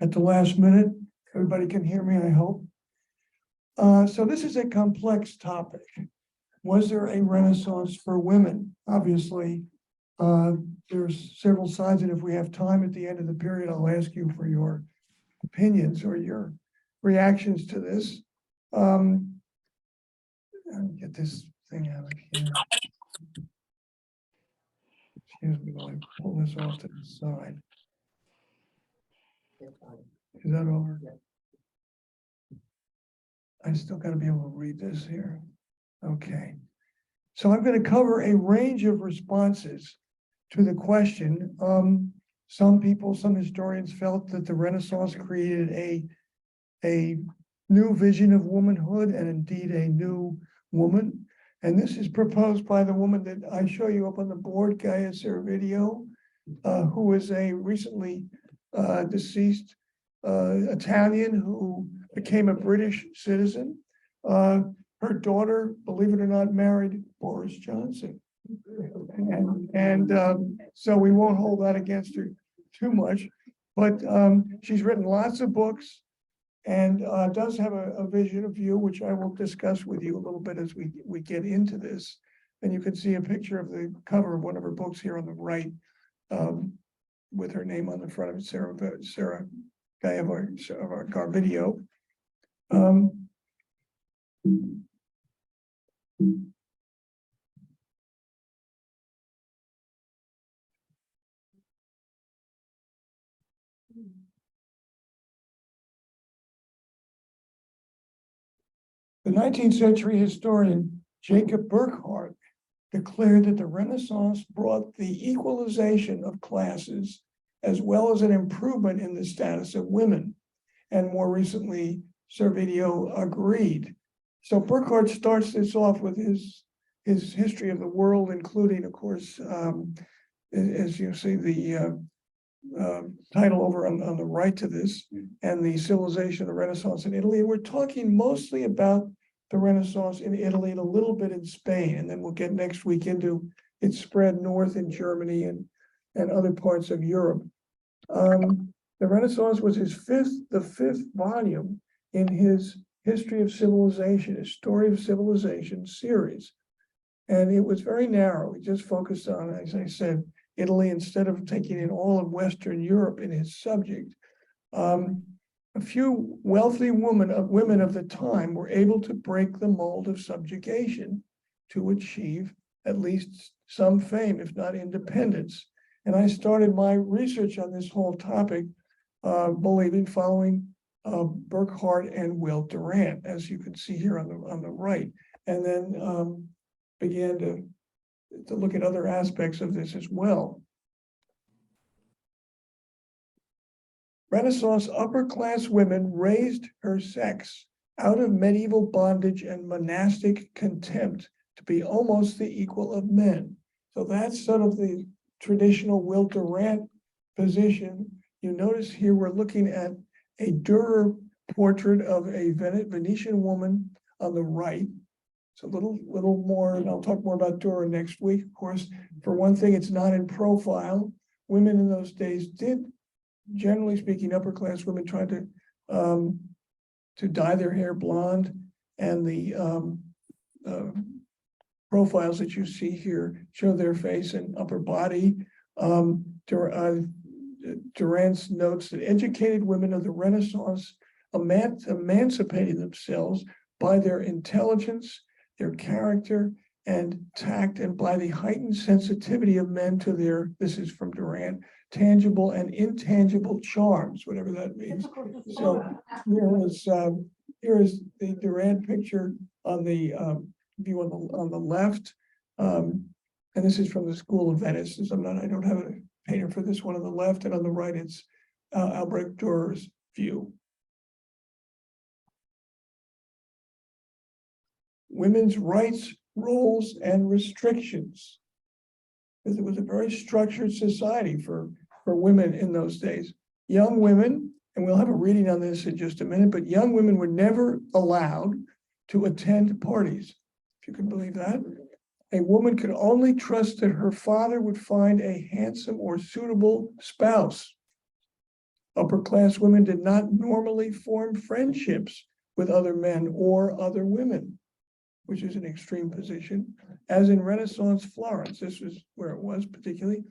at the last minute. Everybody can hear me, I hope. So this is a complex topic. Was there a Renaissance for women? Obviously, there's several sides, and if we have time at the end of the period, I'll ask you for your opinions or your reactions to this. Let me get this thing out of here. Excuse me while I pull this off to the side. Is that over? I still got to be able to read this here. Okay. So I'm going to cover a range of responses to the question. Some people, some historians felt that the Renaissance created a new vision of womanhood and indeed a new woman. And this is proposed by the woman that I show you up on the board, Gaia Servideo, who is a recently deceased Italian who became a British citizen. Her daughter, believe it or not, married Boris Johnson. And so we won't hold that against her too much, but she's written lots of books and does have a vision, a view, which I will discuss with you a little bit as we get into this. And you can see a picture of the cover of one of her books here on the right, with her name on the front of it, Sarah Garvideo. The 19th century historian Jacob Burckhardt declared that the Renaissance brought the equalization of classes as well as an improvement in the status of women. And more recently, Servideo agreed. So Burckhardt starts this off with his history of the world, including, of course, as you see the title over on the right to this, and the civilization of the Renaissance in Italy. And we're talking mostly about the Renaissance in Italy and a little bit in Spain. And then we'll get next week into its spread north in Germany and other parts of Europe. The Renaissance was the fifth volume in his History of Civilization, his Story of Civilization series. And it was very narrow. He just focused on, as I said, Italy instead of taking in all of Western Europe in his subject. A few wealthy women of the time were able to break the mold of subjugation to achieve at least some fame, if not independence. And I started my research on this whole topic, following Burckhardt and Will Durant, as you can see here on the right, and then began to look at other aspects of this as well. Renaissance upper-class women raised her sex out of medieval bondage and monastic contempt to be almost the equal of men. So that's sort of the traditional Will Durant position. You notice here we're looking at a Dürer portrait of a Venetian woman on the right. It's a little more, and I'll talk more about Dürer next week. Of course, for one thing, it's not in profile. Women in those days did, generally speaking, upper-class women tried to dye their hair blonde, and the profiles that you see here show their face and upper body. Durant notes that educated women of the Renaissance emancipated themselves by their intelligence, their character and tact, and by the heightened sensitivity of men to their, this is from Durant, tangible and intangible charms, whatever that means. So here is the Durant picture on the view on the left, and this is from the School of Venice. I don't have a painter for this one on the left, and on the right it's Albrecht Dürer's view. Women's rights, roles, and restrictions. Because it was a very structured society for women in those days. Young women, and we'll have a reading on this in just a minute, but young women were never allowed to attend parties, if you can believe that. A woman could only trust that her father would find a handsome or suitable spouse. Upper class women did not normally form friendships with other men or other women, which is an extreme position. As in Renaissance Florence, this was where it was particularly,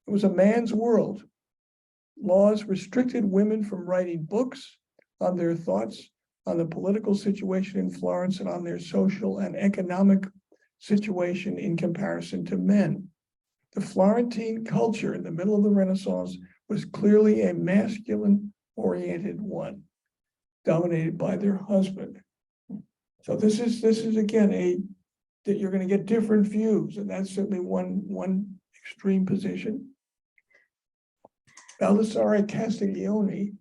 it was a man's world. Laws restricted women from writing books on their thoughts on the political situation in Florence and on their social and economic situation in comparison to men. The Florentine culture in the middle of the Renaissance was clearly a masculine-oriented one, dominated by their husband. So this is again that you're going to get different views, and that's certainly one extreme position. Baldassare Castiglione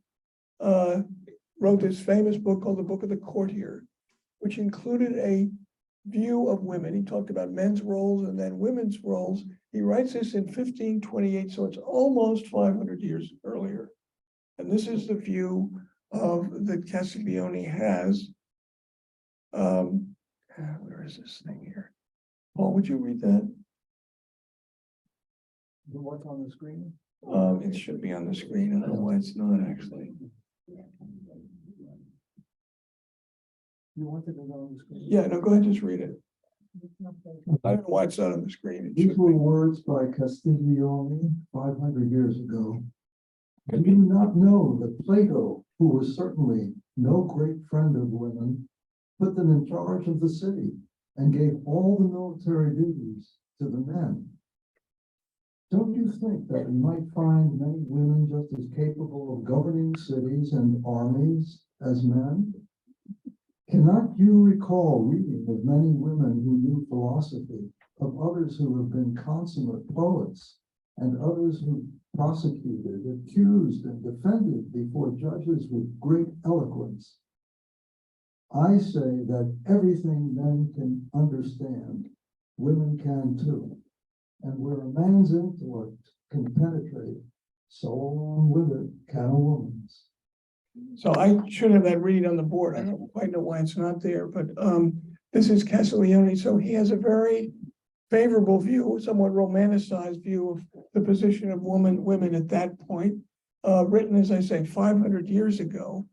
wrote this famous book called The Book of the Courtier, which included a view of women. He talked about men's roles and then women's roles. He writes this in 1528, so it's almost 500 years earlier. And this is the view that Castiglione has. Where is this thing here? Paul, would you read that? What's on the screen? It should be on the screen. I don't know why it's not actually. You wanted it on the screen? Yeah, no, go ahead, just read it. I don't know why it's not on the screen. It These should were be. words by Castiglione 500 years ago. Do you not know that Plato, who was certainly no great friend of women, put them in charge of the city and gave all the military duties to the men? Don't you think that we might find many women just as capable of governing cities and armies as men? Cannot you recall reading of many women who knew philosophy, of others who have been consummate poets, and others who prosecuted, accused, and defended before judges with great eloquence? I say that everything men can understand, women can too. And where a man's intellect can penetrate, so along with it can a woman's. So I should have that reading on the board. I don't quite know why it's not there, but this is Castiglione. So he has a very favorable view, somewhat romanticized view of the position of women at that point, written, as I say, 500 years ago.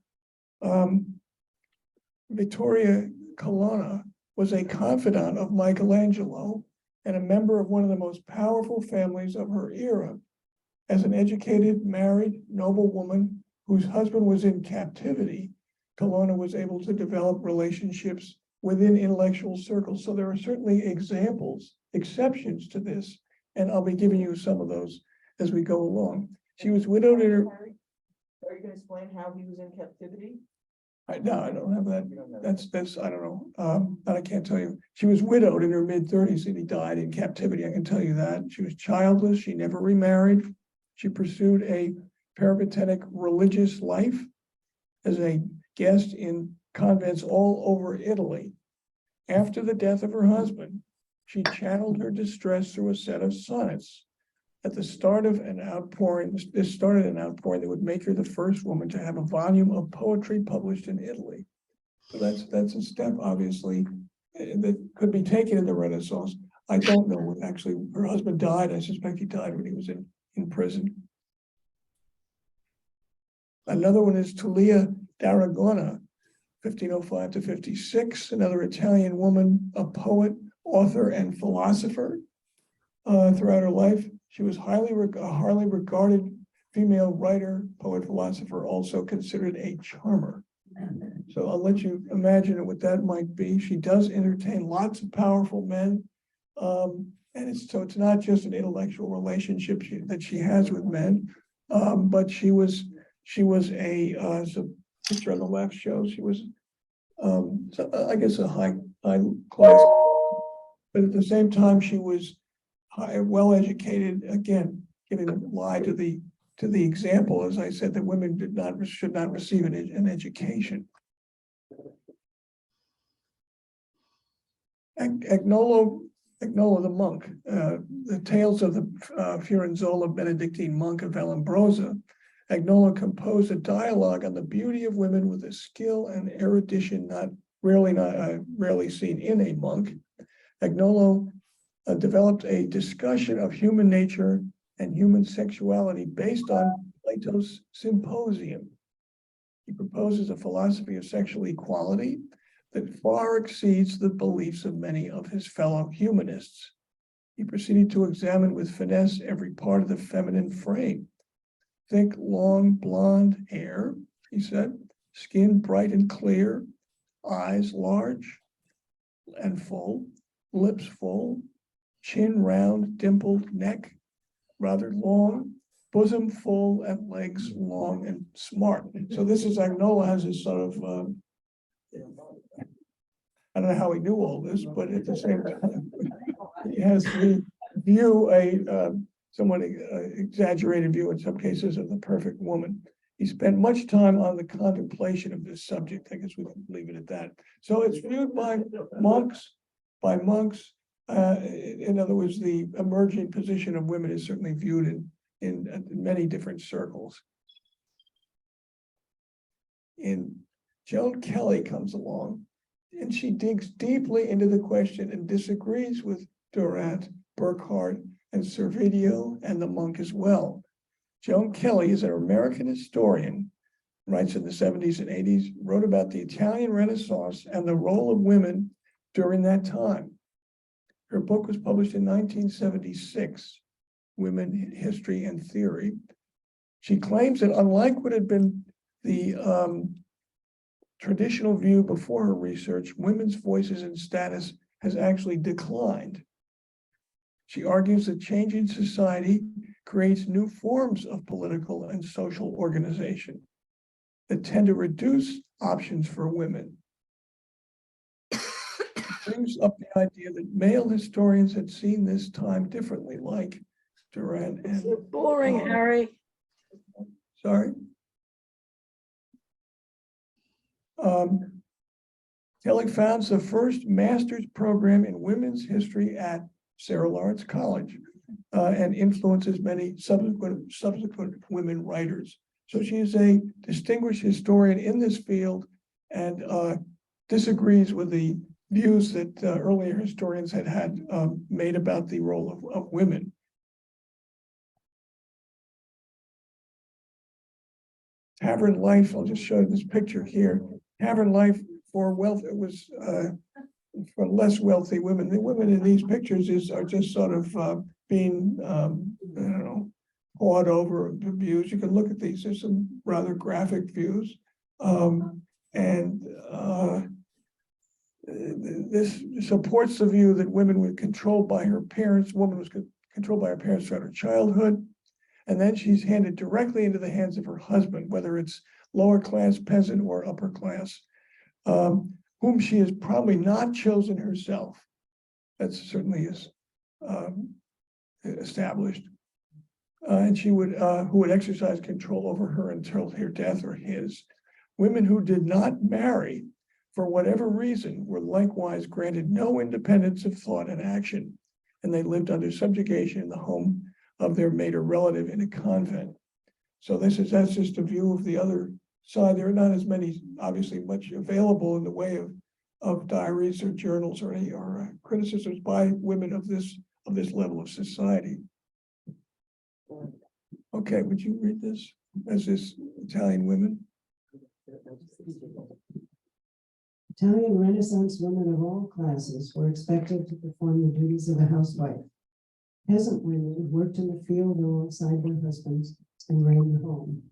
Vittoria Colonna was a confidant of Michelangelo and a member of one of the most powerful families of her era. As an educated, married, noble woman whose husband was in captivity, Colonna was able to develop relationships within intellectual circles. So there are certainly exceptions to this, and I'll be giving you some of those as we go along. She was widowed in her. Are you going to explain how he was in captivity? No, I don't have that. That's I don't know. But I can't tell you. She was widowed in her mid-30s and he died in captivity. I can tell you that. She was childless. She never remarried. She pursued a peripatetic religious life as a guest in convents all over Italy. After the death of her husband, she channeled her distress through a set of sonnets. At the start of an outpouring, this started an outpouring that would make her the first woman to have a volume of poetry published in Italy. So that's a step, obviously, that could be taken in the Renaissance. I don't know when actually her husband died. I suspect he died when he was in prison. Another one is Tulia d'Aragona, 1505 to 56, another Italian woman, a poet, author, and philosopher. Throughout her life, she was a highly regarded female writer, poet, philosopher, also considered a charmer. So I'll let you imagine what that might be. She does entertain lots of powerful men. And it's not just an intellectual relationship that she has with men, but she was as a picture on the left shows, she was, I guess, a high class, but at the same time, she was well educated, again, giving a lie to the example, as I said, that women should not receive an education. Agnolo the monk, the tales of the Fiorenzola Benedictine monk of Vallombrosa. Agnolo composed a dialogue on the beauty of women with a skill and erudition rarely seen in a monk. Agnolo developed a discussion of human nature and human sexuality based on Plato's Symposium. He proposes a philosophy of sexual equality that far exceeds the beliefs of many of his fellow humanists. He proceeded to examine with finesse every part of the feminine frame. Thick, long, blonde hair, he said, skin bright and clear, eyes large and full, lips full, chin round, dimpled, neck rather long, bosom full, and legs long and smart. So this is Agnola has this sort of, I don't know how he knew all this, but at the same time, he has the view, a somewhat exaggerated view in some cases of the perfect woman. He spent much time on the contemplation of this subject. I guess we can leave it at that. So it's viewed by monks. In other words, the emerging position of women is certainly viewed in many different circles. And Joan Kelly comes along, and she digs deeply into the question and disagrees with Durant, Burckhardt, and Servideo, and the monk as well. Joan Kelly is an American historian, writes in the 70s and 80s, wrote about the Italian Renaissance and the role of women during that time. Her book was published in 1976, Women, History, and Theory. She claims that unlike what had been the traditional view before her research, women's voices and status has actually declined. She argues that changing society creates new forms of political and social organization that tend to reduce options for women. Brings up the idea that male historians had seen this time differently, like Durant and You're boring, Harry. sorry. Kelly founds the first master's program in women's history at Sarah Lawrence College and influences many subsequent women writers. So she is a distinguished historian in this field and disagrees with the views that earlier historians had made about the role of women. Tavern life, I'll just show you this picture here. Tavern life for wealth, it was for less wealthy women. The women in these pictures are just sort of being, I don't know, pawed over, abused. You can look at these, there's some rather graphic views. This supports the view that women were controlled by her parents. Woman was controlled by her parents throughout her childhood. And then she's handed directly into the hands of her husband, whether it's lower class peasant or upper class, whom she has probably not chosen herself. That certainly is established. And she would, who would exercise control over her until her death or his. Women who did not marry, for whatever reason, were likewise granted no independence of thought and action, and they lived under subjugation in the home of their mate or relative in a convent. So that's just a view of the other side. There are not as many, obviously, much available in the way of diaries or journals or any criticisms by women of this level of society. Okay, would you read this as this Italian women? Italian Renaissance women of all classes were expected to perform the duties of a housewife. Peasant women worked in the field alongside their husbands and ran the home.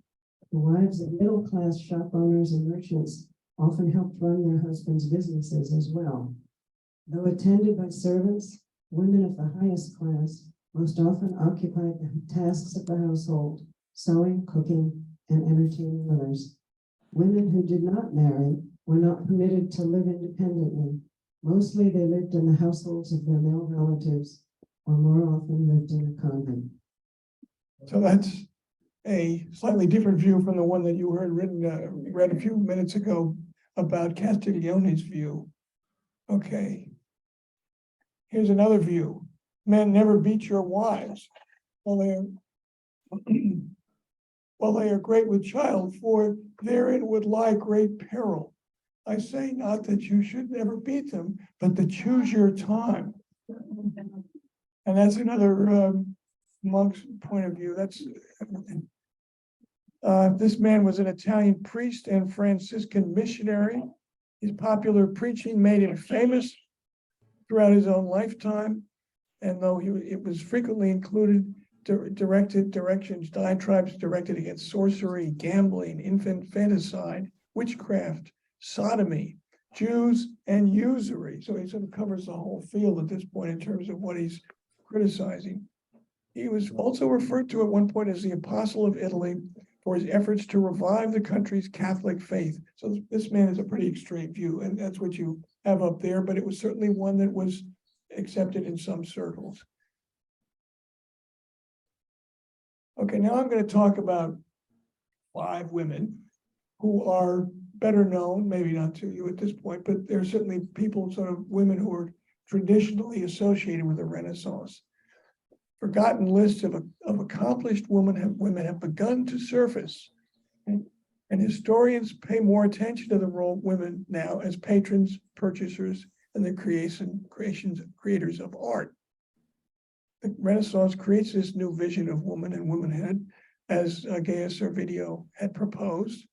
The wives of middle-class shop owners and merchants often helped run their husbands' businesses as well. Though attended by servants, women of the highest class most often occupied the tasks of the household, sewing, cooking, and entertaining others. Women who did not marry were not permitted to live independently. Mostly they lived in the households of their male relatives, or more often lived in a convent. So that's a slightly different view from the one that you heard read a few minutes ago about Castiglione's view. Okay. Here's another view. Men never beat your wives. Well, they are great with child, for therein would lie great peril. I say not that you should never beat them, but to choose your time. And that's another monk's point of view. That's This man was an Italian priest and Franciscan missionary. His popular preaching made him famous throughout his own lifetime. And though it was frequently included diatribes directed against sorcery, gambling, infanticide, witchcraft, sodomy, Jews, and usury. So he sort of covers the whole field at this point in terms of what he's criticizing. He was also referred to at one point as the Apostle of Italy for his efforts to revive the country's Catholic faith. So this man is a pretty extreme view, and that's what you have up there, but it was certainly one that was accepted in some circles. Okay, now I'm going to talk about 5 women who are better known, maybe not to you at this point, but they're certainly people, sort of women who are traditionally associated with the Renaissance. Forgotten lists of accomplished women have begun to surface. And historians pay more attention to the role of women now as patrons, purchasers, and the creators of art. The Renaissance creates this new vision of woman and womanhood, as Gaius Servideo had proposed.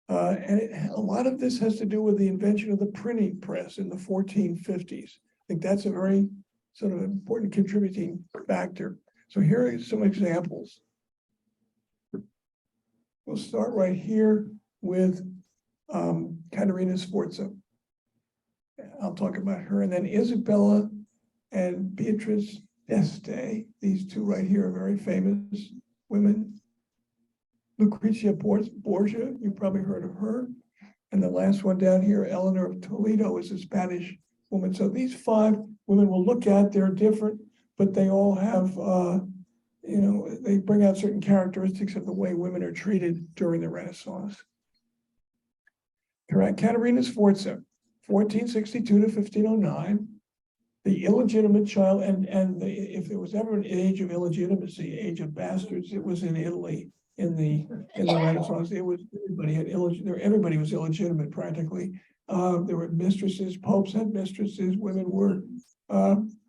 And a lot of this has to do with the invention of the printing press in the 1450s. I think that's a very sort of important contributing factor. So here are some examples. We'll start right here with Caterina Sforza. I'll talk about her, and then Isabella and Beatrice d'Este. These two right here are very famous women. Lucrezia Borgia, you've probably heard of her. And the last one down here, Eleanor of Toledo, is a Spanish woman. So these 5 women we'll look at, they're different, but they all have, they bring out certain characteristics of the way women are treated during the Renaissance. Caterina Sforza, 1462 to 1509, the illegitimate child, if there was ever an age of illegitimacy, age of bastards, it was in Italy in the Renaissance. It was everybody was illegitimate practically. There were mistresses, popes had mistresses,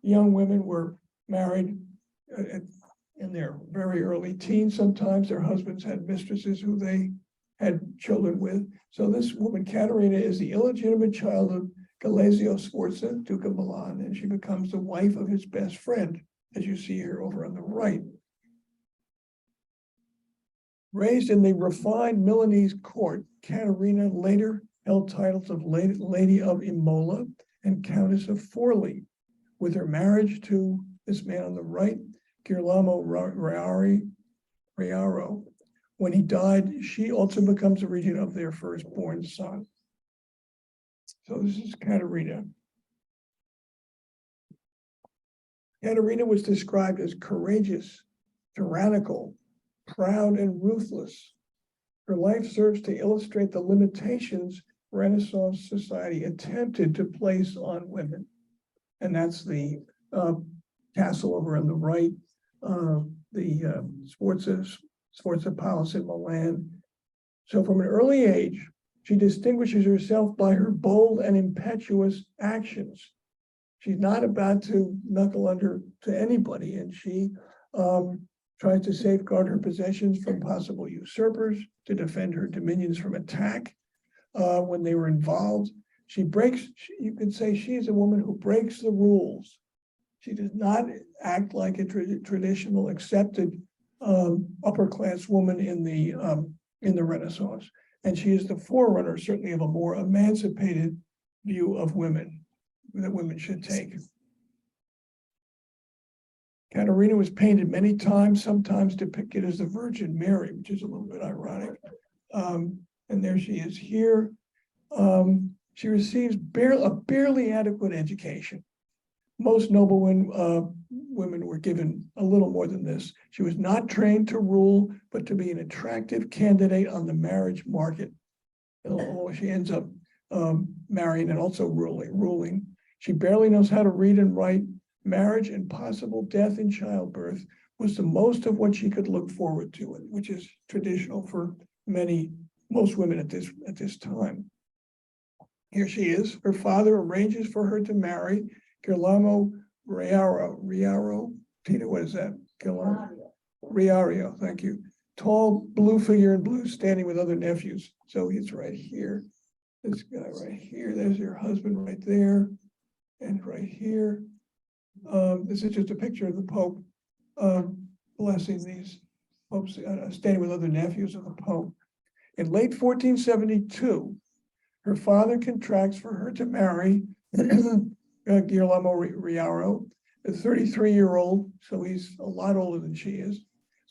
young women were married in their very early teens. Sometimes their husbands had mistresses who they had children with. So this woman, Caterina, is the illegitimate child of Galeazzo Sforza, Duke of Milan, and she becomes the wife of his best friend, as you see here over on the right. Raised in the refined Milanese court, Caterina later held titles of Lady of Imola and Countess of Forli. With her marriage to this man on the right, Girolamo Riaro. When he died, she also becomes the regent of their firstborn son. So this is Caterina. Caterina was described as courageous, tyrannical, proud, and ruthless. Her life serves to illustrate the limitations Renaissance society attempted to place on women. And that's the castle over on the right, the Sforza Palace in Milan. So from an early age, she distinguishes herself by her bold and impetuous actions. She's not about to knuckle under to anybody, and she tries to safeguard her possessions from possible usurpers, to defend her dominions from attack. When they were involved, you could say she's a woman who breaks the rules. She does not act like a traditional accepted upper class woman in the Renaissance. And she is the forerunner, certainly, of a more emancipated view of women that women should take. Caterina was painted many times, sometimes depicted as the Virgin Mary, which is a little bit ironic. And there she is here. She receives a barely adequate education. Most noblewomen women were given a little more than this. She was not trained to rule, but to be an attractive candidate on the marriage market. She ends up marrying and also ruling. She barely knows how to read and write. Marriage and possible death in childbirth was the most of what she could look forward to, which is traditional for most women at this time. Here she is. Her father arranges for her to marry Girolamo Riaro. Tina, what is that? Riario, thank you. tall blue figure in blue standing with other nephews. So he's right here. This guy right here, there's your husband right there, and right here. This is just a picture of the Pope blessing these popes, standing with other nephews of the Pope. In late 1472, her father contracts for her to marry Girolamo Riaro, a 33-year-old, so he's a lot older than she is.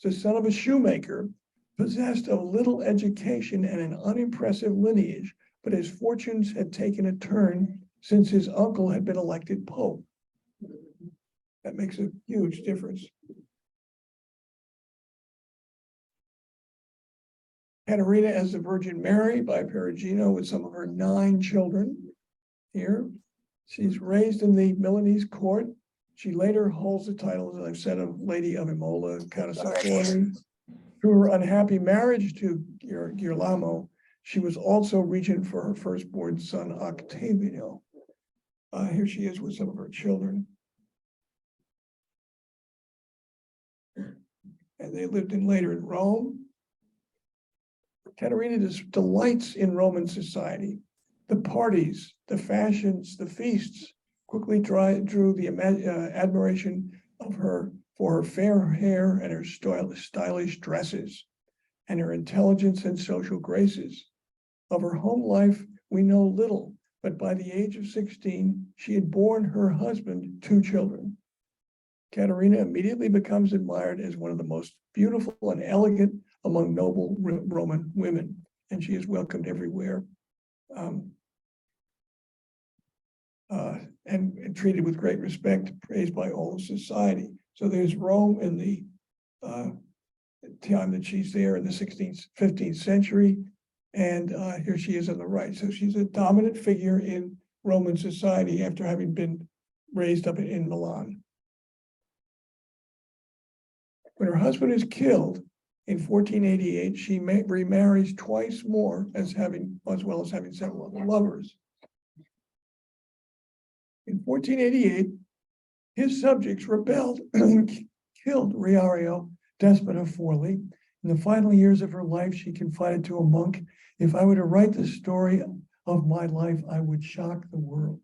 The son of a shoemaker, possessed of little education and an unimpressive lineage, but his fortunes had taken a turn since his uncle had been elected Pope. That makes a huge difference. Caterina as the Virgin Mary by Perugino with some of her 9 children here. She's raised in the Milanese court. She later holds the title, as I've said, of Lady of Imola, Countess of Forli. Through her unhappy marriage to Girolamo, she was also regent for her firstborn son, Octavio. Here she is with some of her children. And they lived later in Rome. Caterina delights in Roman society. The parties, the fashions, the feasts quickly drew the admiration of her for her fair hair and her stylish dresses, and her intelligence and social graces. Of her home life, we know little, but by the age of 16, she had borne her husband 2 children. Caterina immediately becomes admired as one of the most beautiful and elegant among noble Roman women, and she is welcomed everywhere and treated with great respect, praised by all of society. So there's Rome in the time that she's there in the 16th, 15th century, and here she is on the right. So she's a dominant figure in Roman society after having been raised up in Milan. When her husband is killed in 1488, she remarries twice more, as well as having several other lovers. In 1488, his subjects rebelled and killed Riario, despot of Forli. In the final years of her life, she confided to a monk, "If I were to write the story of my life, I would shock the world."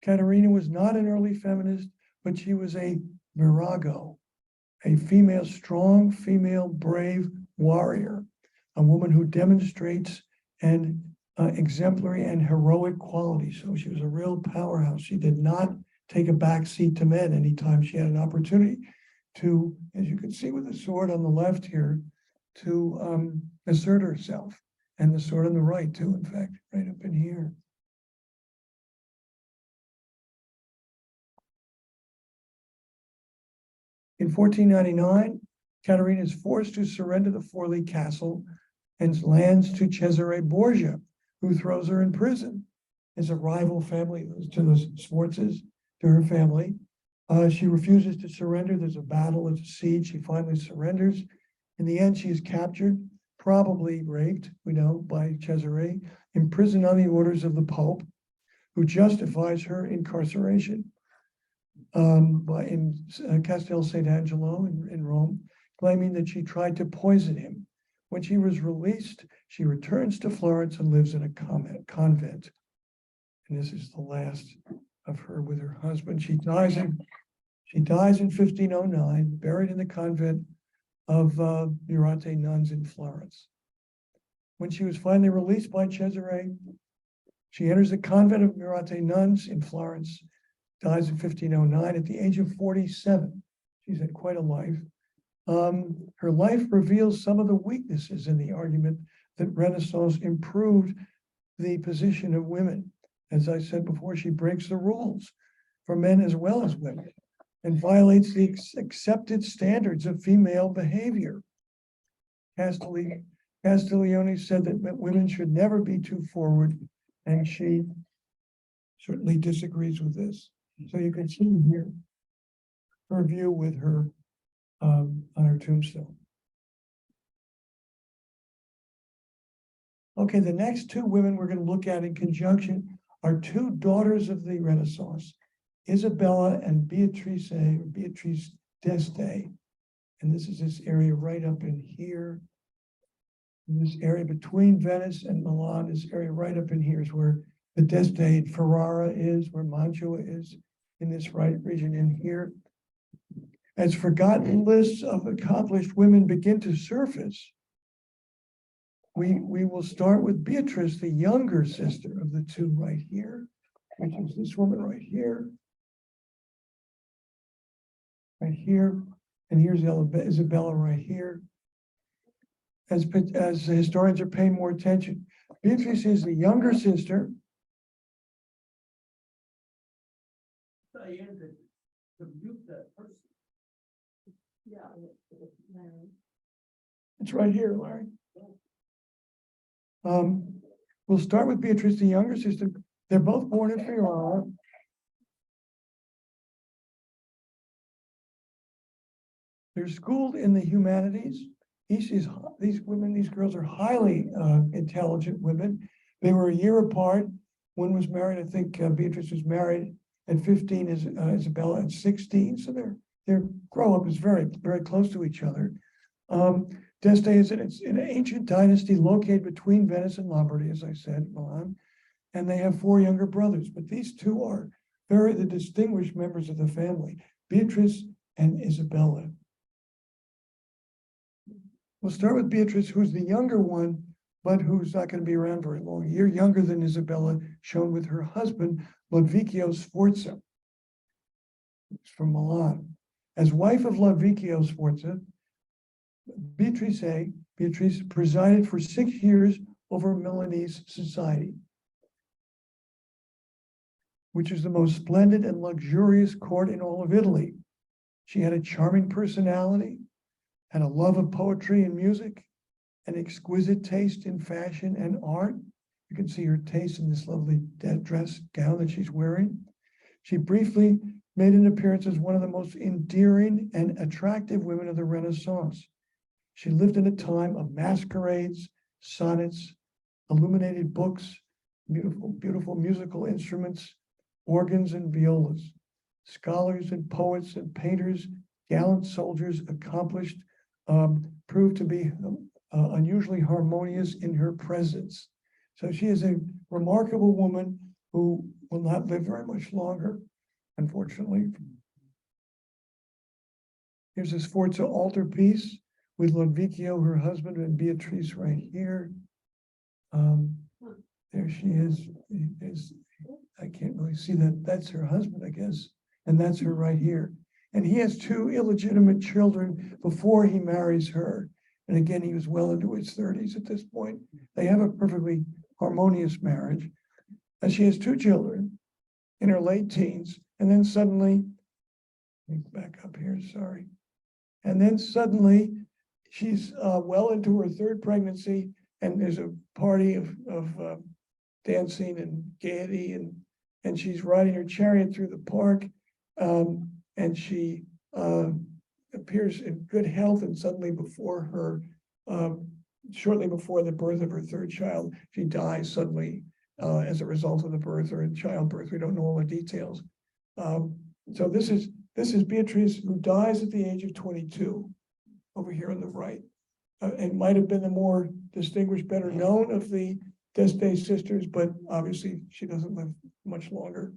Caterina was not an early feminist, but she was a virago, a strong female, brave warrior, a woman who demonstrates an exemplary and heroic qualities. So she was a real powerhouse. She did not take a back seat to men anytime she had an opportunity to, as you can see with the sword on the left here, to assert herself, and the sword on the right too, in fact, right up in here. In 1499, Caterina is forced to surrender the Forli castle and lands to Cesare Borgia, who throws her in prison. As a rival family to the Sforzas, to her family. She refuses to surrender. There's a battle, it's a siege. She finally surrenders. In the end, she is captured, probably raped, we know, by Cesare, imprisoned on the orders of the Pope, who justifies her incarceration in Castel Sant'Angelo in Rome, claiming that she tried to poison him. When she was released, she returns to Florence and lives in a convent. And this is the last of her with her husband. She dies in 1509, buried in the convent of Murate nuns in Florence. When she was finally released by Cesare, she enters the convent of Murate nuns in Florence, dies in 1509 at the age of 47. She's had quite a life. Her life reveals some of the weaknesses in the argument that Renaissance improved the position of women. As I said before, she breaks the rules for men as well as women and violates the accepted standards of female behavior. Castiglione said that women should never be too forward, and she certainly disagrees with this. So you can see here her view with her on her tombstone. Okay, the next 2 women we're going to look at in conjunction are 2 daughters of the Renaissance, Isabella and Beatrice d'Este. And this is this area right up in here. And this area between Venice and Milan, this area right up in here is where the D'Este Ferrara is, where Mantua is, in this right region in here. As forgotten lists of accomplished women begin to surface, we will start with Beatrice, the younger sister of the two right here, which is this woman right here. Right here, and here's Isabella right here. As the historians are paying more attention, Beatrice is the younger sister. It's right here, Larry. We'll start with Beatrice, the younger sister. They're both born in Ferrara. They're schooled in the humanities. These women, these girls are highly intelligent women. They were a year apart. One was married, I think Beatrice was married at 15, Isabella at 16. So their grow up is very, very close to each other. D'Este is an ancient dynasty located between Venice and Lombardy, as I said, Milan, and they have 4 younger brothers. But these two are the distinguished members of the family, Beatrice and Isabella. We'll start with Beatrice, who's the younger one, but who's not going to be around very long. A year younger than Isabella, shown with her husband, Lodovico Sforza. He's from Milan. As wife of Lodovico Sforza, Beatrice presided for 6 years over Milanese society, which is the most splendid and luxurious court in all of Italy. She had a charming personality, had a love of poetry and music, an exquisite taste in fashion and art. You can see her taste in this lovely dress gown that she's wearing. She briefly made an appearance as one of the most endearing and attractive women of the Renaissance. She lived in a time of masquerades, sonnets, illuminated books, beautiful musical instruments, organs and violas, scholars and poets and painters, gallant soldiers, accomplished, proved to be unusually harmonious in her presence. So she is a remarkable woman who will not live very much longer, unfortunately. Here's a Sforza altarpiece with Lodovico, her husband, and Beatrice right here. There she is. I can't really see that. That's her husband, I guess. And that's her right here. And he has 2 illegitimate children before he marries her. And again, he was well into his 30s at this point. They have a perfectly harmonious marriage. And she has 2 children in her late teens. And then suddenly, let me back up here, sorry. And then suddenly, she's well into her 3rd pregnancy, and there's a party of dancing and gaiety, and she's riding her chariot through the park. And she appears in good health, and suddenly shortly before the birth of her 3rd child, she dies suddenly as a result of the birth or in childbirth. We don't know all the details. So this is Beatrice, who dies at the age of 22, over here on the right, and might have been the more distinguished, better known of the D'Este sisters, but obviously she doesn't live much longer.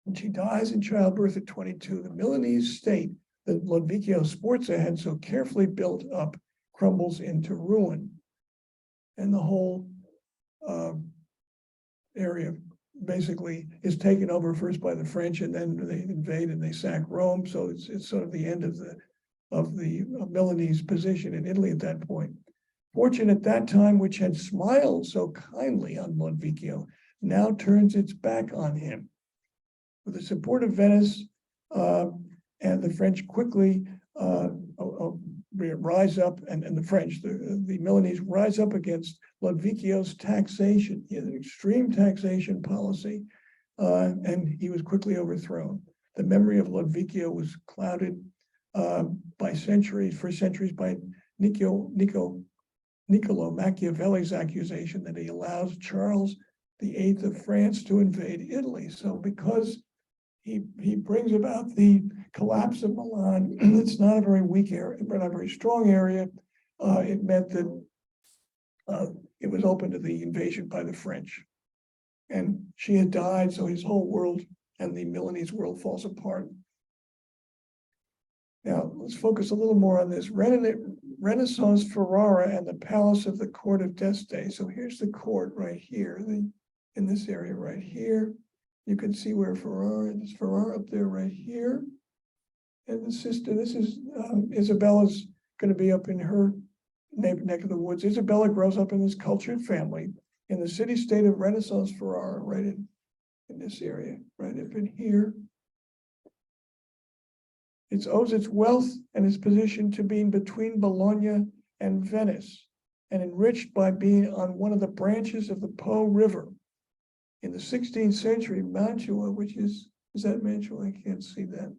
And she dies in childbirth at 22. The Milanese state that Lodovico Sforza had so carefully built up crumbles into ruin. And the whole area basically is taken over first by the French, and then they invade and they sack Rome. So it's sort of the end of the Milanese position in Italy at that point. Fortune at that time, which had smiled so kindly on Lodovico, now turns its back on him. With the support of Venice and the French quickly rise up, and the French, the Milanese rise up against Lodovico's taxation. He had an extreme taxation policy, and he was quickly overthrown. The memory of Lodovico was clouded for centuries by Niccolo Machiavelli's accusation that he allows Charles VIII of France to invade Italy. So because he brings about the collapse of Milan. It's not a very weak area, but not a very strong area. It meant that it was open to the invasion by the French. And she had died, so his whole world and the Milanese world falls apart. Now, let's focus a little more on this. Renaissance Ferrara and the Palace of the Court of d'Este. So here's the court right here, in this area right here. You can see where there's Ferrara up there right here. And the sister, this is Isabella's going to be up in her neck of the woods. Isabella grows up in this cultured family in the city-state of Renaissance Ferrara, right in this area, right up in here. It owes its wealth and its position to being between Bologna and Venice, and enriched by being on one of the branches of the Po River. In the 16th century, Mantua, which is that Mantua? I can't see that.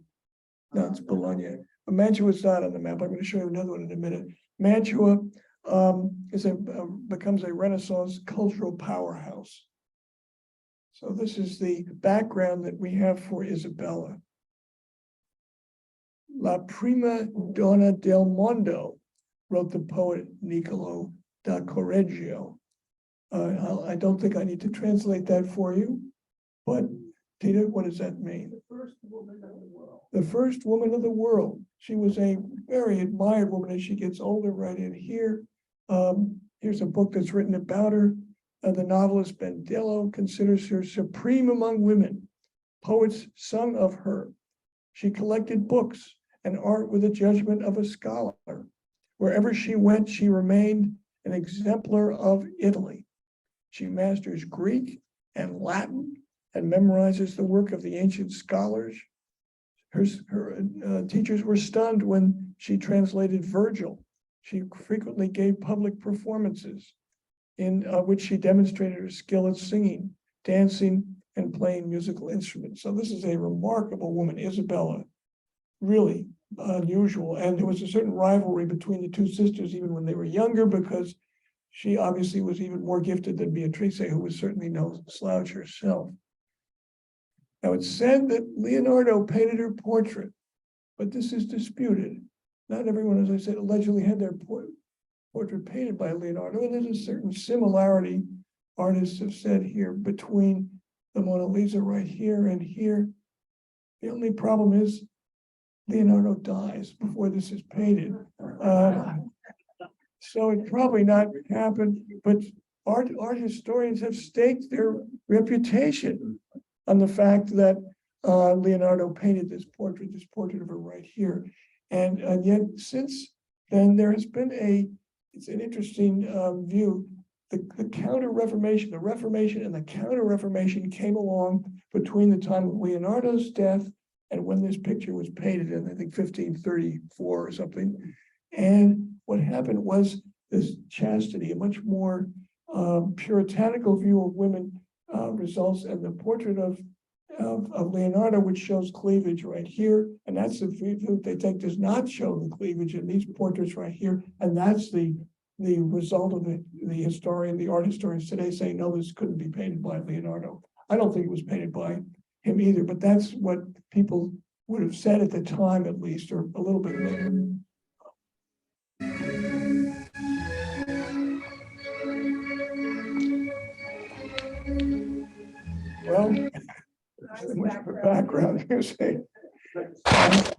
No, it's Bologna. But Mantua is not on the map. I'm going to show you another one in a minute. Mantua becomes a Renaissance cultural powerhouse. So this is the background that we have for Isabella. La prima donna del mondo, wrote the poet Niccolo da Correggio. I don't think I need to translate that for you, but Tina, what does that mean? The first woman of the world. The first woman of the world. She was a very admired woman as she gets older. Right in here. Here's a book that's written about her. The novelist Bandello considers her supreme among women. Poets sung of her. She collected books and art with the judgment of a scholar. Wherever she went, she remained an exemplar of Italy. She masters Greek and Latin and memorizes the work of the ancient scholars. Her teachers were stunned when she translated Virgil. She frequently gave public performances in which she demonstrated her skill at singing, dancing, and playing musical instruments. So this is a remarkable woman, Isabella, really unusual. And there was a certain rivalry between the two sisters, even when they were younger, because she obviously was even more gifted than Beatrice, who was certainly no slouch herself. Now, it's said that Leonardo painted her portrait, but this is disputed. Not everyone, as I said, allegedly had their portrait painted by Leonardo, and there's a certain similarity, artists have said here, between the Mona Lisa right here and here. The only problem is Leonardo dies before this is painted. So it probably not happened, but art historians have staked their reputation on the fact that Leonardo painted this portrait of her right here. And yet since then, there has been it's an interesting view. The Counter-Reformation, the Reformation and the Counter-Reformation came along between the time of Leonardo's death and when this picture was painted in, I think, 1534 or something. And what happened was this chastity, a much more puritanical view of women results, and the portrait of Leonardo, which shows cleavage right here, and that's the view they take does not show the cleavage in these portraits right here, and that's the result of the art historians today saying, no, this couldn't be painted by Leonardo. I don't think it was painted by him either, but that's what people would have said at the time, at least, or a little bit later. Well, much of a background music. Diane,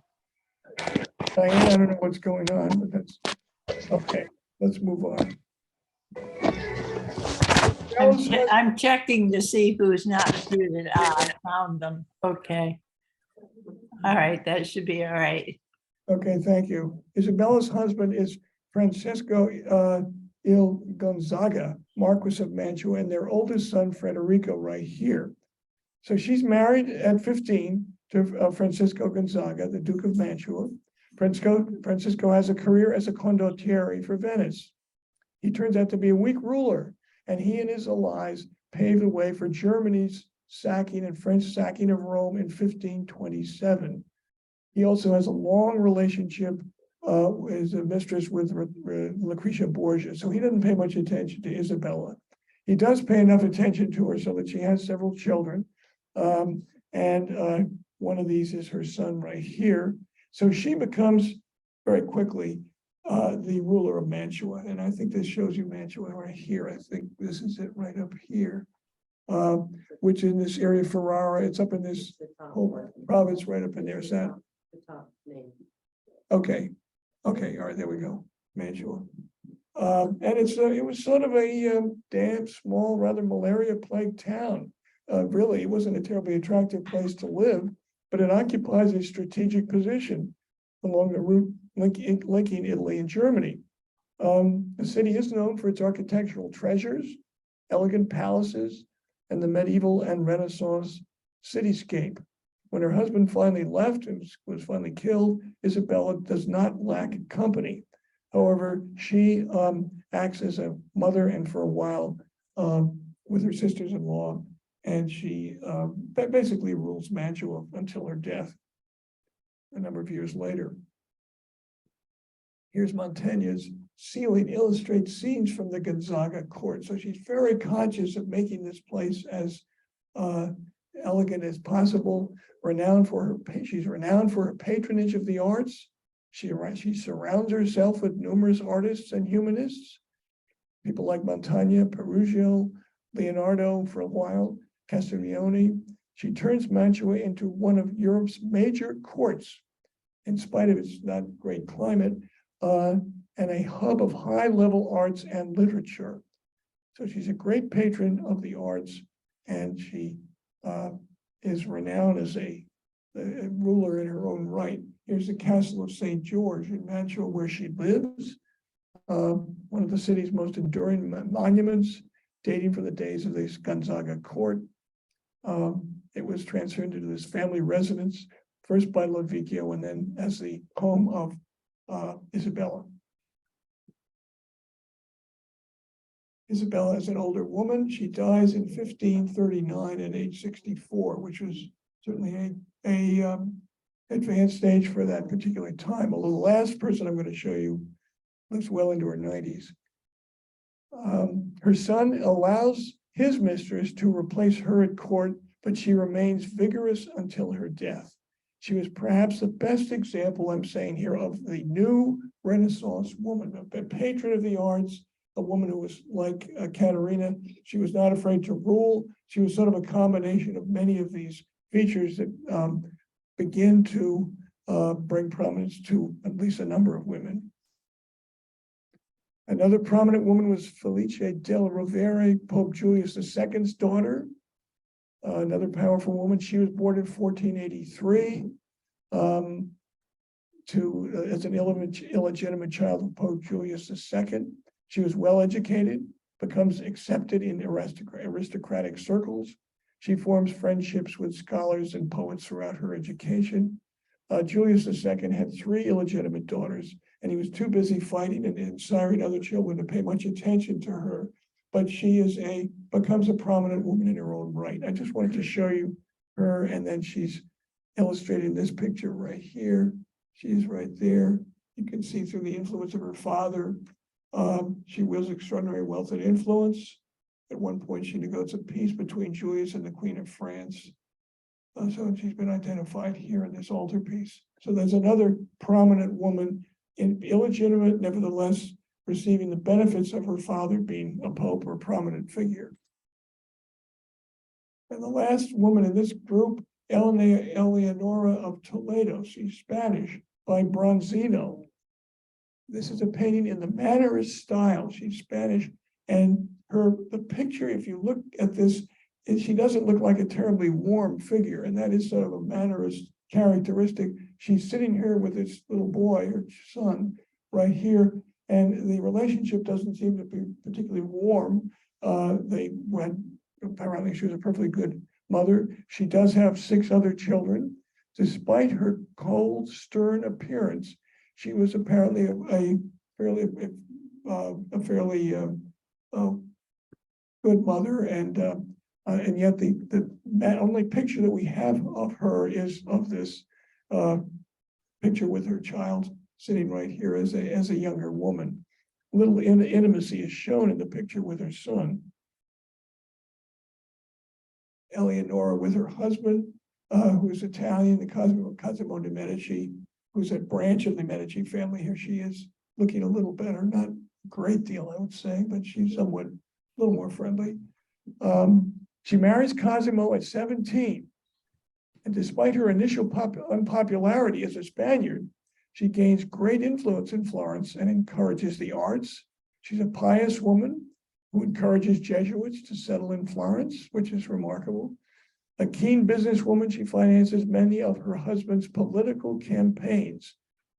I don't know what's going on, but that's okay. Let's move on. I'm checking to see who's not muted. I found them. Okay. All right, that should be all right. Okay, thank you. Isabella's husband is Francesco Il Gonzaga, Marquis of Mantua, and their oldest son, Federico, right here. So she's married at 15 to Francisco Gonzaga, the Duke of Mantua. Francisco has a career as a condottiere for Venice. He turns out to be a weak ruler, and he and his allies paved the way for Germany's sacking and French sacking of Rome in 1527. He also has a long relationship as a mistress with Lucretia Borgia, so he doesn't pay much attention to Isabella. He does pay enough attention to her so that she has several children, and One of these is her son right here. So she becomes very quickly the ruler of Mantua. And I think this shows you Mantua right here. I think this is it right up here, which in this area, Ferrara, it's up in this whole province right up in there. Is that? Okay. Okay. All right. There we go. Mantua. And it was sort of a damp, small, rather malaria-plagued town. Really, it wasn't a terribly attractive place to live, but it occupies a strategic position along the route linking Italy and Germany. The city is known for its architectural treasures, elegant palaces, and the medieval and Renaissance cityscape. When her husband finally left and was finally killed, Isabella does not lack company. However, she acts as a mother and for a while with her sisters-in-law, and she basically rules Mantua until her death a number of years later. Here's Mantegna's ceiling illustrates scenes from the Gonzaga court. So she's very conscious of making this place as elegant as possible. She's renowned for her patronage of the arts. She surrounds herself with numerous artists and humanists, people like Mantegna, Perugino, Leonardo for a while, Castiglione. She turns Mantua into one of Europe's major courts, in spite of its not great climate, and a hub of high-level arts and literature. So she's a great patron of the arts, and she is renowned as a ruler in her own right. Here's the castle of St. George in Mantua, where she lives, one of the city's most enduring monuments, dating from the days of the Gonzaga court. It was transferred into this family residence, first by Lodovico and then as the home of Isabella. Isabella is an older woman. She dies in 1539 at age 64, which was certainly a advanced stage for that particular time. Although the last person I'm going to show you lives well into her 90s. Her son allows his mistress to replace her at court, but she remains vigorous until her death. She was perhaps the best example, I'm saying here, of the new Renaissance woman, a patron of the arts, a woman who was like Caterina. She was not afraid to rule. She was sort of a combination of many of these features that begin to bring prominence to at least a number of women. Another prominent woman was Felice del Rovere, Pope Julius II's daughter. Another powerful woman. She was born in 1483 as an illegitimate child of Pope Julius II. She was well educated, becomes accepted in aristocratic circles. She forms friendships with scholars and poets throughout her education. Julius II had 3 illegitimate daughters, and he was too busy fighting and siring other children to pay much attention to her. But she becomes a prominent woman in her own right. I just wanted to show you her, and then she's illustrated in this picture right here. She's right there. You can see through the influence of her father. She wields extraordinary wealth and influence. At one point, she negotiates a peace between Julius and the Queen of France. So she's been identified here in this altarpiece. So there's another prominent woman, illegitimate, nevertheless, receiving the benefits of her father being a pope or a prominent figure. And the last woman in this group, Eleonora of Toledo, she's Spanish, by Bronzino. This is a painting in the Mannerist style. She's Spanish, and the picture, if you look at this, she doesn't look like a terribly warm figure, and that is sort of a Mannerist characteristic. She's sitting here with this little boy, her son, right here, and the relationship doesn't seem to be particularly warm. Apparently she was a perfectly good mother. She does have 6 other children. Despite her cold, stern appearance, she was apparently a fairly good mother, and yet the only picture that we have of her is of this picture with her child sitting right here as a younger woman. Little intimacy is shown in the picture with her son. Eleonora with her husband, who's Italian, the Cosimo de' Medici, who's a branch of the Medici family. Here she is, looking a little better, not a great deal, I would say, but she's somewhat a little more friendly. She marries Cosimo at 17. And despite her initial unpopularity as a Spaniard, she gains great influence in Florence and encourages the arts. She's a pious woman who encourages Jesuits to settle in Florence, which is remarkable. A keen businesswoman, she finances many of her husband's political campaigns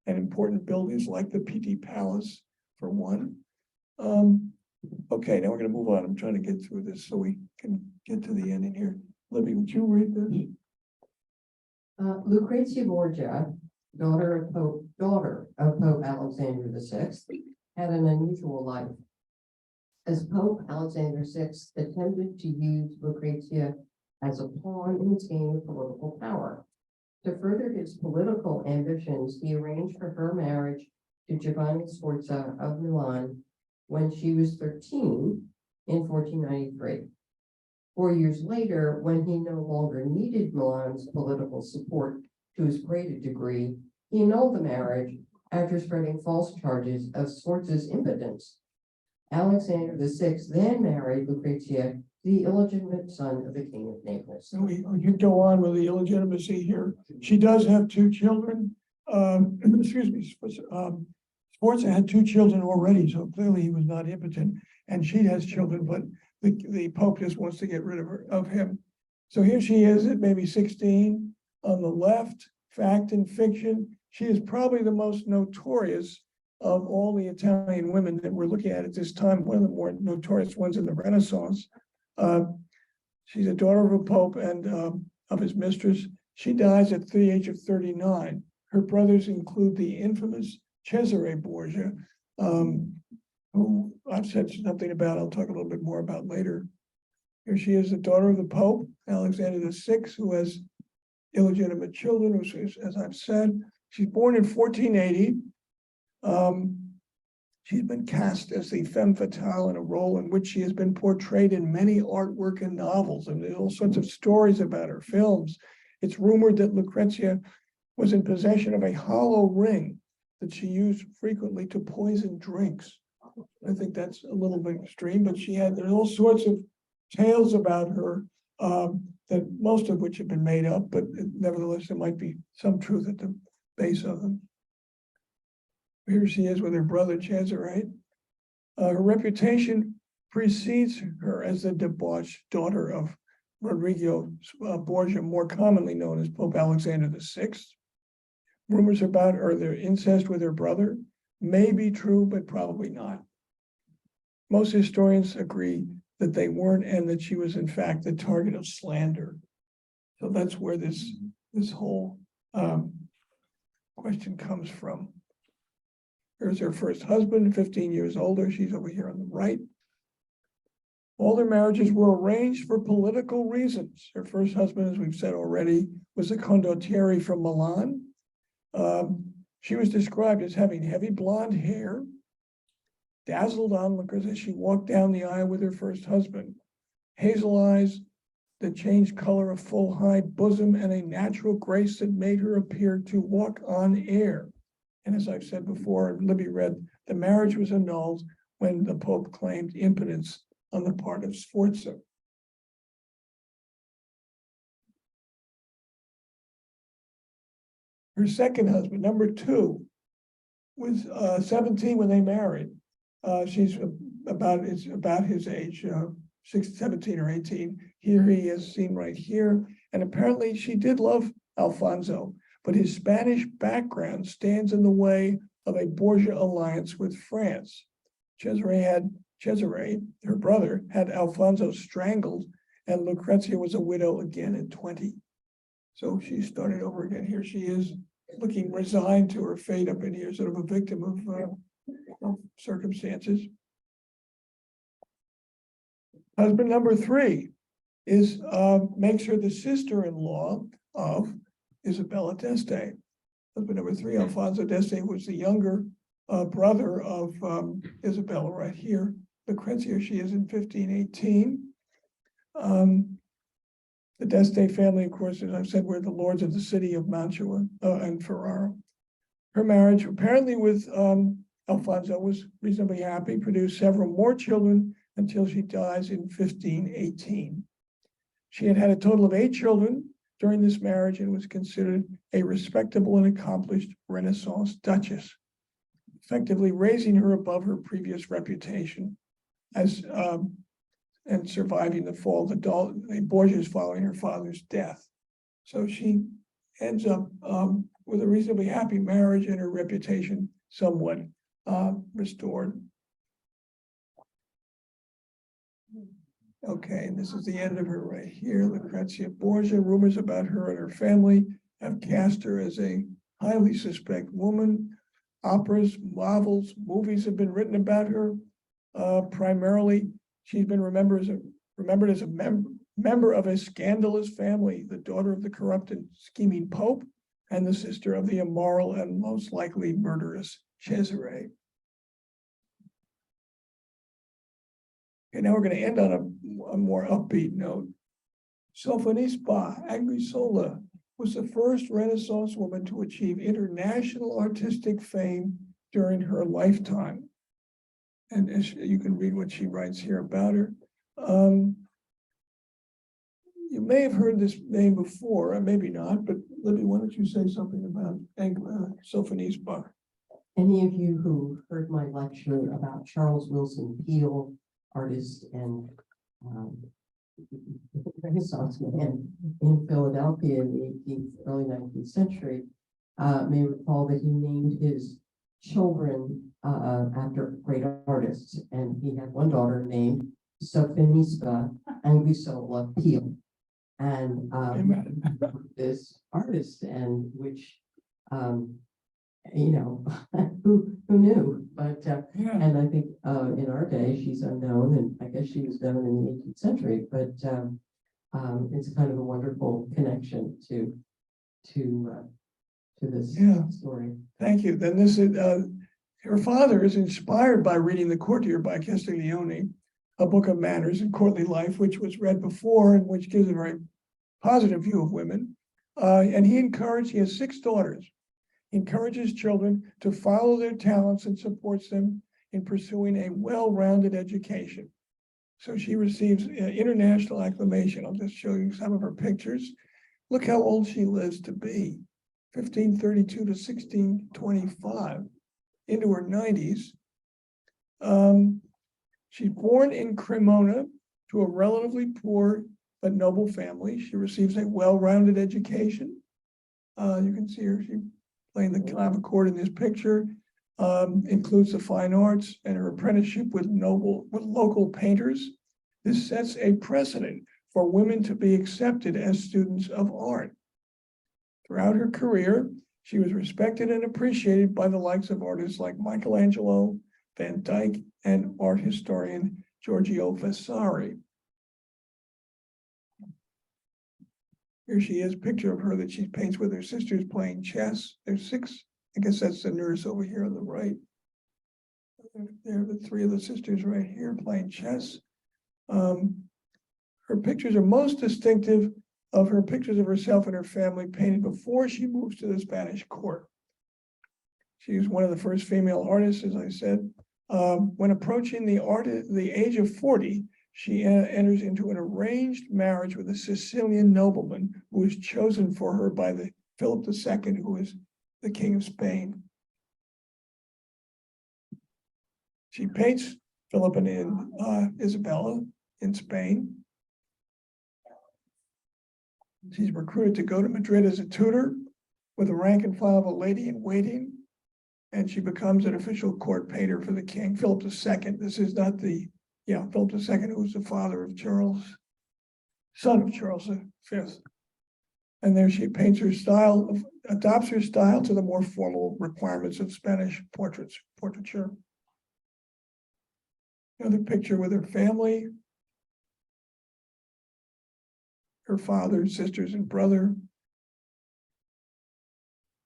and important buildings like the Pitti Palace, for one. Okay, now we're going to move on. I'm trying to get through this so we can get to the ending here. Libby, would you read this? Lucrezia Borgia, daughter of Pope Alexander VI, had an unusual life. As Pope Alexander VI attempted to use Lucrezia as a pawn in his game of political power. To further his political ambitions, he arranged for her marriage to Giovanni Sforza of Milan when she was 13 in 1493. 4 years later, when he no longer needed Milan's political support to as great a degree, he annulled the marriage after spreading false charges of Sforza's impotence. Alexander VI then married Lucrezia, the illegitimate son of the King of Naples. So we could go on with the illegitimacy here. She does have 2 children. Excuse me. Sforza had 2 children already, so clearly he was not impotent. And she has children, but the Pope just wants to get rid of him. So here she is at maybe 16. On the left, fact and fiction. She is probably the most notorious of all the Italian women that we're looking at this time, one of the more notorious ones in the Renaissance. She's a daughter of a pope and of his mistress. She dies at the age of 39. Her brothers include the infamous Cesare Borgia, who I've said something about, I'll talk a little bit more about later. Here she is, the daughter of the Pope, Alexander VI, who has illegitimate children, which is, as I've said. She's born in 1480. She's been cast as the femme fatale in a role in which she has been portrayed in many artwork and novels, and there's all sorts of stories about her, films. It's rumored that Lucrezia was in possession of a hollow ring that she used frequently to poison drinks. I think that's a little bit extreme, but there's all sorts of tales about her, that most of which have been made up, but nevertheless, there might be some truth at the base of them. Here she is with her brother Cesare. Her reputation precedes her as the debauched daughter of Rodrigo Borgia, more commonly known as Pope Alexander VI. Rumors about their incest with her brother may be true, but probably not. Most historians agree that they weren't, and that she was in fact the target of slander. So that's where this whole question comes from. Here's her first husband, 15 years older. She's over here on the right. All their marriages were arranged for political reasons. Her first husband, as we've said already, was a condottiere from Milan. She was described as having heavy blonde hair, dazzled onlookers as she walked down the aisle with her first husband. Hazel eyes that changed color, a full high bosom, and a natural grace that made her appear to walk on air. And as I've said before, Libby read, the marriage was annulled when the Pope claimed impotence on the part of Sforza. Her second husband, number 2, was 17 when they married. She's about his age, 17 or 18. Here he is seen right here. And apparently she did love Alfonso, but his Spanish background stands in the way of a Borgia alliance with France. Cesare, her brother, had Alfonso strangled, and Lucrezia was a widow again at 20. So she started over again. Here she is, looking resigned to her fate up in here, sort of a victim of circumstances. Husband number 3 makes her the sister-in-law of Isabella d'Este. Husband number 3, Alfonso d'Este, was the younger brother of Isabella right here. Lucrezia, she is in 1518. The d'Este family, of course, as I've said, were the lords of the city of Mantua and Ferrara. Her marriage, apparently with Alfonso, was reasonably happy, produced several more children until she dies in 1518. She had had a total of 8 children during this marriage and was considered a respectable and accomplished Renaissance duchess, effectively raising her above her previous reputation as and surviving the fall of the Borgias following her father's death. So she ends up with a reasonably happy marriage and her reputation somewhat restored. Okay, and this is the end of her right here, Lucrezia Borgia. Rumors about her and her family have cast her as a highly suspect woman. Operas, novels, movies have been written about her. Primarily, she's been remembered as a member of a scandalous family, the daughter of the corrupt and scheming Pope, and the sister of the immoral and most likely murderous Cesare. Okay, now we're going to end on a more upbeat note. Sofonisba Anguissola was the first Renaissance woman to achieve international artistic fame during her lifetime. And as you can read what she writes here about her. You may have heard this name before, or maybe not, but Libby, why don't you say something about Sofonisba? Any of you who heard my lecture about Charles Wilson Peale, artist and Renaissance man in Philadelphia in the 18th, early 19th century, may recall that he named his children after great artists, and he had one daughter named Sofonisba Anguissola Peale, and this artist, and which you know, who knew? But and I think in our day she's unknown, and I guess she was known in the 18th century. But it's kind of a wonderful connection to this story. Thank you. Then this is her father is inspired by reading The Courtier by Castiglione, a book of manners and courtly life, which was read before and which gives a very positive view of women. And he has 6 daughters. He encourages children to follow their talents and supports them in pursuing a well-rounded education. So she receives international acclamation. I'll just show you some of her pictures. Look how old she lives to be, 1532 to 1625, into her 90s. She's born in Cremona to a relatively poor but noble family. She receives a well-rounded education. You can see her, she playing the clavichord in this picture, includes the fine arts and her apprenticeship with local painters. This sets a precedent for women to be accepted as students of art. Throughout her career, she was respected and appreciated by the likes of artists like Michelangelo, Van Dyck, and art historian Giorgio Vasari. Here she is, picture of her that she paints with her sisters playing chess. There's 6, I guess that's the nurse over here on the right. There are the 3 of the sisters right here playing chess. Her pictures are most distinctive of her pictures of herself and her family painted before she moves to the Spanish court. She was one of the first female artists, as I said. When approaching the age of 40, she enters into an arranged marriage with a Sicilian nobleman who was chosen for her by Philip II, who is the King of Spain. She paints Philip and Isabella in Spain. She's recruited to go to Madrid as a tutor with the rank and file of a lady in waiting, and she becomes an official court painter for the king, Philip II. This is not Philip II, who was the father of Charles, son of Charles V. And there she paints her style, adopts her style to the more formal requirements of Spanish portraiture. Another picture with her family, her father, sisters, and brother.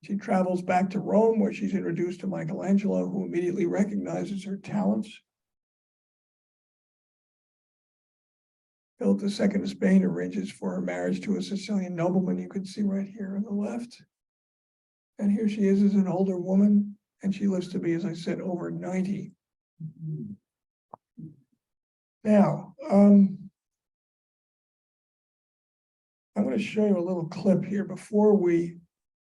She travels back to Rome, where she's introduced to Michelangelo, who immediately recognizes her talents. Philip II of Spain arranges for her marriage to a Sicilian nobleman. You can see right here on the left. And here she is as an older woman, and she lives to be, as I said, over 90. Now, I'm going to show you a little clip here before we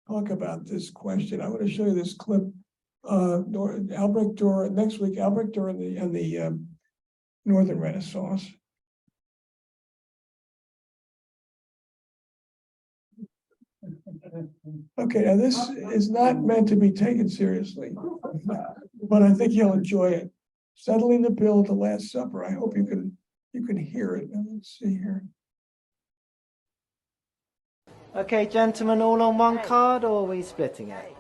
talk about this question. I'm going to show you this clip. Albrecht Dürer, next week, Albrecht Dürer and the Northern Renaissance. Okay, now this is not meant to be taken seriously, but I think you'll enjoy it. Settling the bill at the Last Supper. I hope you can hear it. Now, let's see here. Okay, gentlemen, all on one card, or are we splitting it?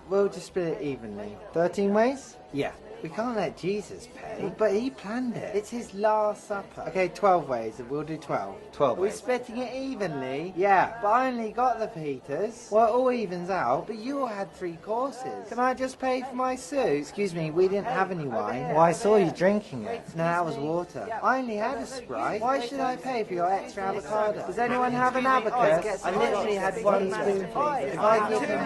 We'll just split it evenly. 13 ways? Yeah. We can't let Jesus pay, but he planned it. It's his last supper. Okay, 12 ways, and we'll do 12. 12 ways. We're splitting it evenly? Yeah, but I only got the Peters. Well, it all evens out, but you all had 3 courses. Can I just pay for my soup? Excuse me, we didn't have any wine. Well, I saw you drinking it. No, that was water. I only had a Sprite. Why should I pay for your extra avocado? Does anyone have an abacus? I literally had 1 spoonful. If I give him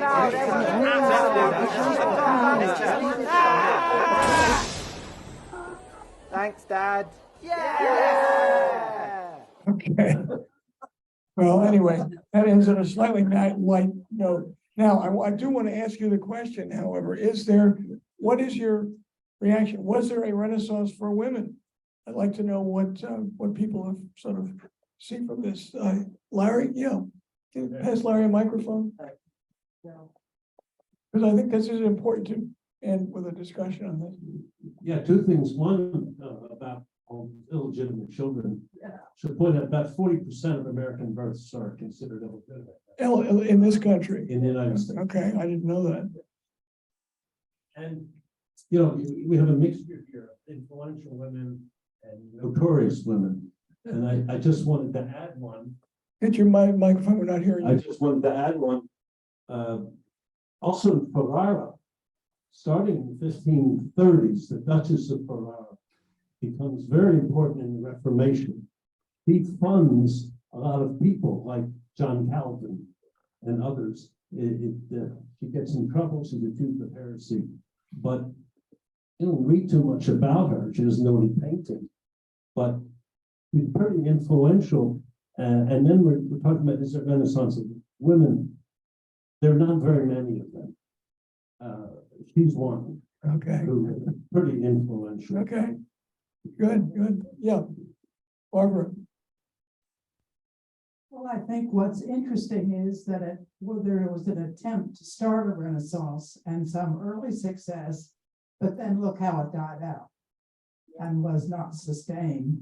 Thanks, Dad. Yeah! Okay. Well, anyway, that ends on a slightly light note. Now, I do want to ask you the question, however, what is your reaction? Was there a Renaissance for women? I'd like to know what people have sort of seen from this. Larry, yeah. Can you pass Larry a microphone? Because I think this is important to end with a discussion on this. Yeah, 2 things. One, about illegitimate children. Should point out about 40% of American births are considered illegitimate. In this country. In the United States. Okay, I didn't know that. And, you know, we have a mixture here of influential women and notorious women. And I just wanted to add one. Get your microphone, we're not hearing you. I just wanted to add one. Also in Ferrara, starting in the 1530s, the Duchess of Ferrara becomes very important in the Reformation. He funds a lot of people like John Calvin and others. She gets in trouble, she's accused of heresy, but you don't read too much about her. She doesn't know any painting, but she's pretty influential. And then we're talking about this Renaissance of women. There are not very many of them. She's one. Okay. Who is pretty influential. Okay. Good. Yeah. Barbara. Well, I think what's interesting is that there was an attempt to start a Renaissance and some early success, but then look how it died out and was not sustained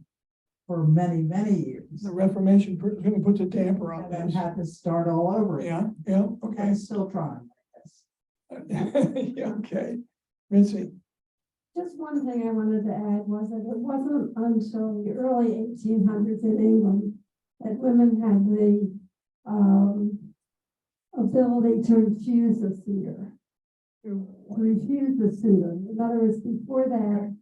for many, many years. The Reformation really puts a damper on And then this. had to start all over again. Yeah, okay. And still trying, I guess. Yeah, okay. Missy. Just one thing I wanted to add was that it wasn't until the early 1800s in England that women had the ability to refuse a suitor. In other words, before that,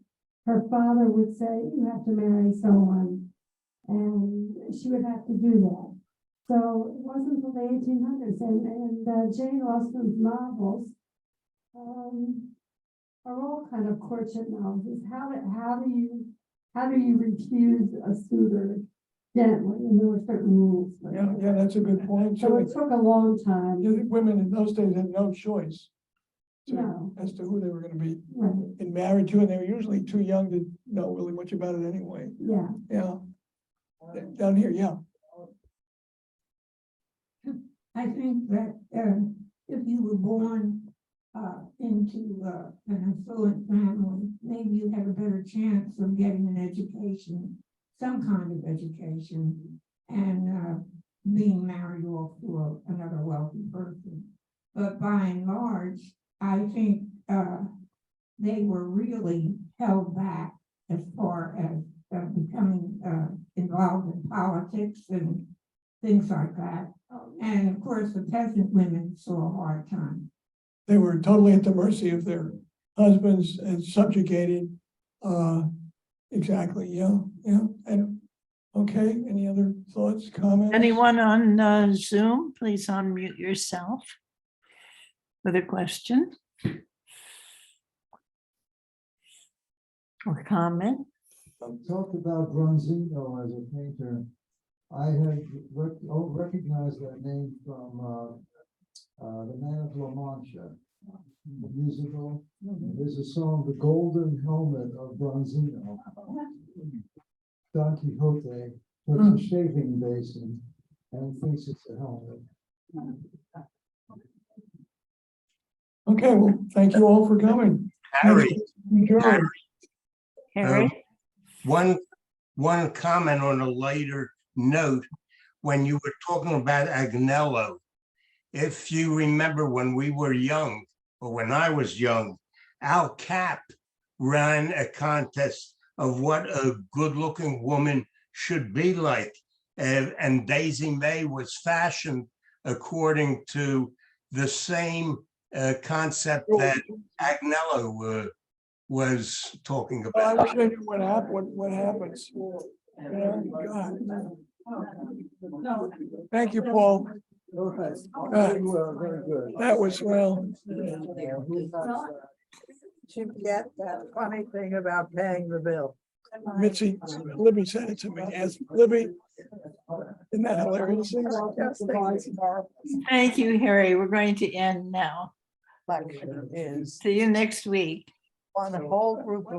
her father would say, you have to marry someone, and she would have to do that. So it wasn't until the 1800s, and Jane Austen's novels are all kind of courtship novels. How do you refuse a suitor gently? And there were certain rules. Yeah, that's a good point. So it took a long time. I think women in those days had no choice No. as to who they were going to be Right. married to, and they were usually too young to know really much about it anyway. Yeah. Yeah. Down here, yeah. I think that if you were born into an affluent family, maybe you had a better chance of getting an education, some kind of education, and being married off to another wealthy person. But by and large, I think they were really held back as far as becoming involved in politics and things like that. And of course, the peasant women saw a hard time. They were totally at the mercy of their husbands and subjugated. Exactly, yeah. And Okay, any other thoughts, comments? Anyone on Zoom, please unmute yourself with a question or comment. Talk about Bronzino as a painter. I had recognized that name from The Man of La Mancha, the musical. There's a song, The Golden Helmet of Bronzino. Don Quixote puts a shaving basin and thinks it's a helmet. Okay, well, thank you all for coming. Harry, Adjourned. Harry? one comment on a lighter note, when you were talking about Agnello, if you remember when we were young, or when I was young, Al Cap ran a contest of what a good-looking woman should be like. And Daisy May was fashioned according to the same concept that Agnello was talking Well, I about. wish I knew what happens. Oh, God. Thank you, Paul. Very good. That was well. You get that funny thing about paying the bill. Mitzi, Libby said it to me. Ask Libby. Isn't that hilarious? Thank you, Harry. We're going to end now. Election is See you next week. one whole group of